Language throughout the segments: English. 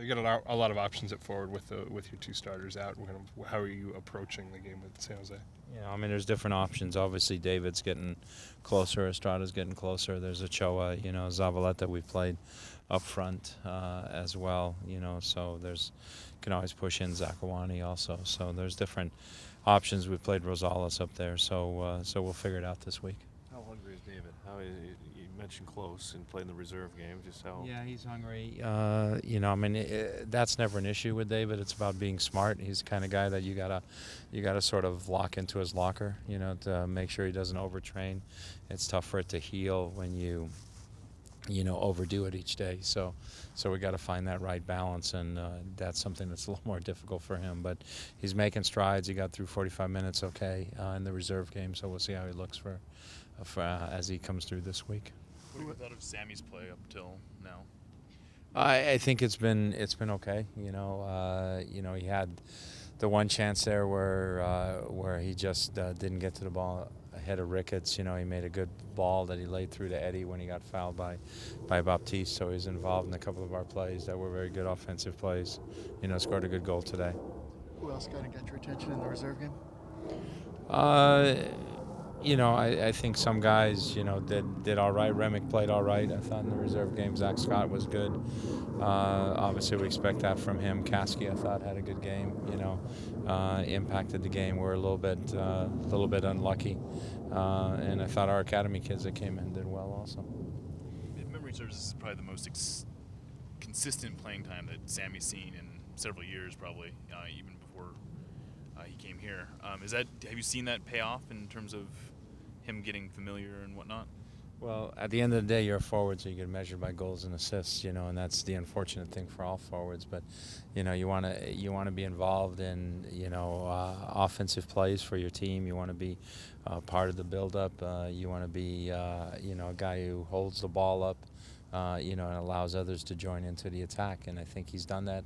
You got a lot of options at forward with your two starters out. Kind of, how are you approaching the game with San Jose? Yeah, I mean, there's different options. Obviously, David's getting closer. Estrada's getting closer. There's Ochoa, Zavaleta we've played up front as well, so there's can always push in Zakawani also. So there's different options. We've played Rosales up there, so we'll figure it out this week. How hungry is David? You mentioned close and playing the reserve game. Just how? Yeah, he's hungry. I mean, that's never an issue with David. It's about being smart. He's the kind of guy that you gotta sort of lock into his locker, to make sure he doesn't overtrain. It's tough for it to heal when you overdo it each day. So we got to find that right balance, and that's something that's a little more difficult for him. But he's making strides. He got through 45 minutes okay in the reserve game, so we'll see how he looks for as he comes through this week. What have you thought of Sammy's play up till now? I think it's been okay. He had the one chance there where he just didn't get to the ball ahead of Ricketts. He made a good ball that he laid through to Eddie when he got fouled by Baptiste. So he's involved in a couple of our plays that were very good offensive plays. Scored a good goal today. Who else kind of got your attention in the reserve game? I think some guys, did all right. Remick played all right. I thought in the reserve game, Zach Scott was good. Obviously, we expect that from him. Kasky, I thought, had a good game. Impacted the game. We're a little bit unlucky, and I thought our academy kids that came in did well also. If memory serves, this is probably the most consistent playing time that Sammy's seen in several years, probably even before he came here. Have you seen that pay off in terms of him getting familiar and whatnot? Well, at the end of the day, you're a forward, so you get measured by goals and assists, and that's the unfortunate thing for all forwards. But, you want to be involved in, offensive plays for your team. You want to be part of the build-up. You want to be, a guy who holds the ball up, and allows others to join into the attack. And I think he's done that.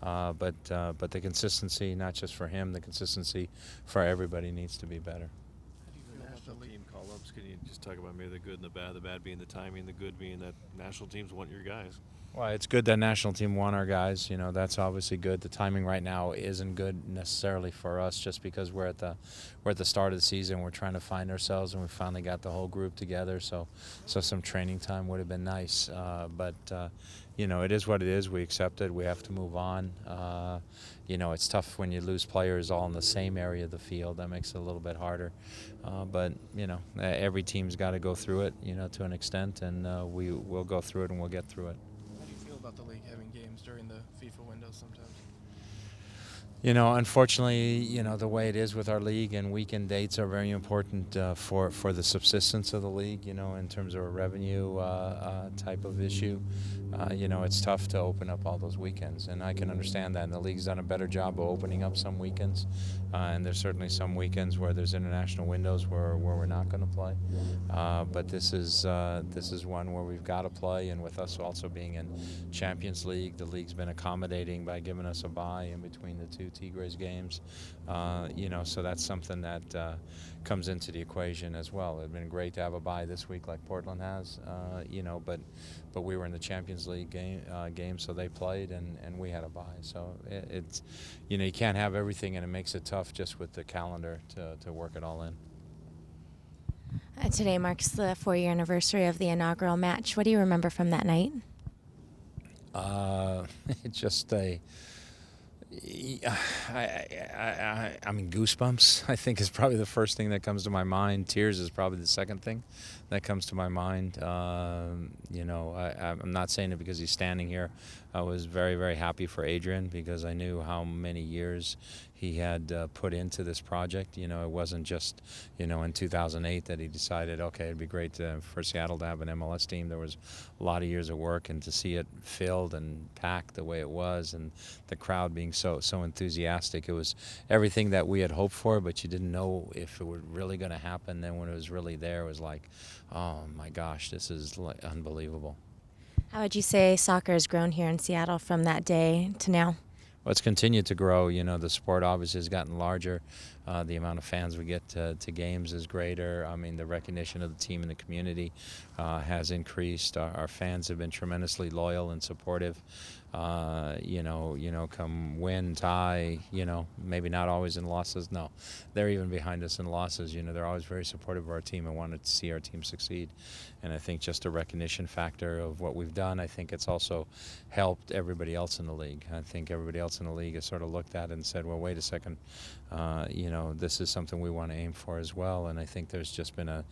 But the consistency, not just for him, the consistency for everybody needs to be better. National team call-ups. Can you just talk about maybe the good and the bad being the timing, the good being that national teams want your guys? Well, it's good that national team want our guys. That's obviously good. The timing right now isn't good necessarily for us, just because we're at the start of the season. We're trying to find ourselves, and we finally got the whole group together. So some training time would have been nice. But it is what it is. We accept it. We have to move on. It's tough when you lose players all in the same area of the field. That makes it a little bit harder. But every team's got to go through it, to an extent, and we'll go through it and we'll get through it. How do you feel about the league having games during the FIFA window sometimes? Unfortunately, the way it is with our league, and weekend dates are very important for the subsistence of the league, in terms of a revenue type of issue. It's tough to open up all those weekends, and I can understand that. And the league's done a better job of opening up some weekends, and there's certainly some weekends where there's international windows where we're not going to play. But this is one where we've got to play, and with us also being in Champions League, the league's been accommodating by giving us a bye in between the two Tigres games. So that's something that comes into the equation as well. It'd been great to have a bye this week like Portland has, but we were in the Champions League game, so they played and we had a bye. So it's you can't have everything, and it makes it tough just with the calendar to work it all in. Today marks the 4-year anniversary of the inaugural match. What do you remember from that night? It's just I mean, goosebumps, I think, is probably the first thing that comes to my mind. Tears is probably the second thing that comes to my mind. I'm not saying it because he's standing here. I was very, very happy for Adrian because I knew how many years he had put into this project. It wasn't just, in 2008 that he decided, okay, it'd be great for Seattle to have an MLS team. There was a lot of years of work, and to see it filled and packed the way it was, and the crowd being so enthusiastic, it was everything that we had hoped for, but you didn't know if it was really going to happen. Then when it was really there, it was like, oh my gosh, this is unbelievable. How would you say soccer has grown here in Seattle from that day to now? Well, it's continued to grow. The sport obviously has gotten larger. The amount of fans we get to games is greater. I mean, the recognition of the team in the community has increased. Our fans have been tremendously loyal and supportive. Come win, tie, maybe not always in losses. No, they're even behind us in losses. They're always very supportive of our team and wanted to see our team succeed. And I think just a recognition factor of what we've done. I think it's also helped everybody else in the league. I think everybody else in the league has sort of looked at it and said, well, wait a second, this is something we want to aim for as well. And I think there's just been a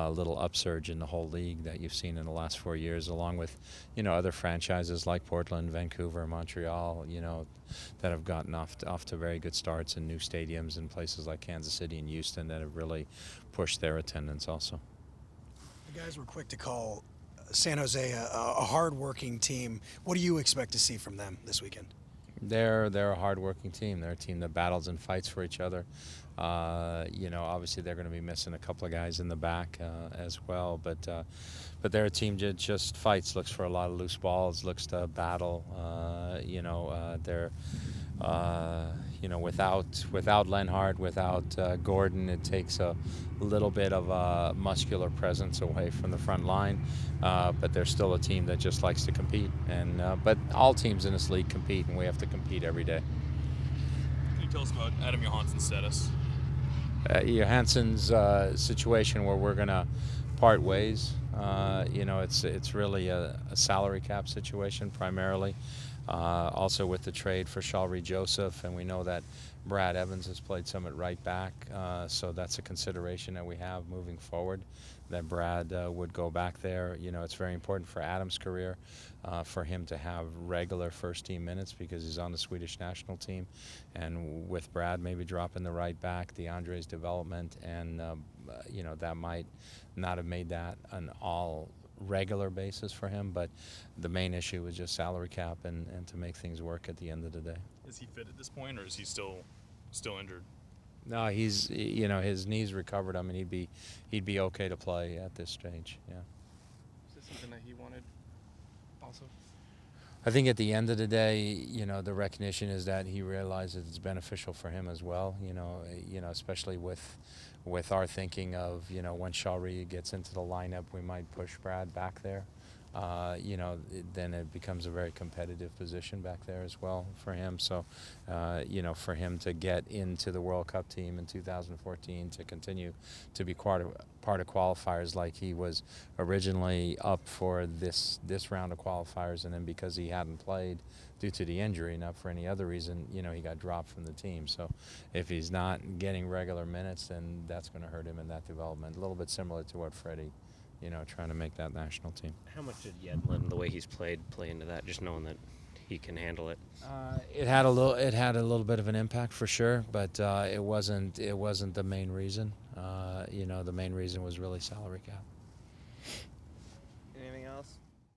little upsurge in the whole league that you've seen in the last 4 years, along with, other franchises like Portland, Vancouver, Montreal, that have gotten off to very good starts in new stadiums in places like Kansas City and Houston that have really pushed their attendance also. The guys were quick to call San Jose a hard-working team. What do you expect to see from them this weekend? They're a hard-working team. They're a team that battles and fights for each other. Obviously they're going to be missing a couple of guys in the back as well, but they're a team that just fights, looks for a lot of loose balls, looks to battle. They're without Lenhart, without Gordon, it takes a little bit of a muscular presence away from the front line, but they're still a team that just likes to compete. And but all teams in this league compete, and we have to compete every day. Can you tell us about Adam Johansson's status? Johansson's situation where we're going to part ways. It's really a salary cap situation primarily. Also with the trade for Shalry Joseph, and we know that Brad Evans has played some at right back, so that's a consideration that we have moving forward, that Brad would go back there. It's very important for Adam's career for him to have regular first-team minutes because he's on the Swedish national team, and with Brad maybe dropping the right back, DeAndre's development, and that might not have made that an all regular basis for him, but the main issue was just salary cap and to make things work at the end of the day. Is he fit at this point, or is he still injured? No, he's his knees recovered. I mean, he'd be okay to play at this stage. Yeah. Is this something that he wanted also? I think at the end of the day, the recognition is that he realizes it's beneficial for him as well. Especially with our thinking of when Shalry gets into the lineup, we might push Brad back there. Then it becomes a very competitive position back there as well for him. So, for him to get into the World Cup team in 2014, to continue to be part of qualifiers like he was originally up for this round of qualifiers, and then because he hadn't played due to the injury, not for any other reason, he got dropped from the team. So if he's not getting regular minutes, then that's going to hurt him in that development. A little bit similar to what Freddie, trying to make that national team. How much did Yedlin, the way he's play into that, just knowing that he can handle it? It had a little bit of an impact for sure, but it wasn't the main reason. The main reason was really salary cap. Anything else?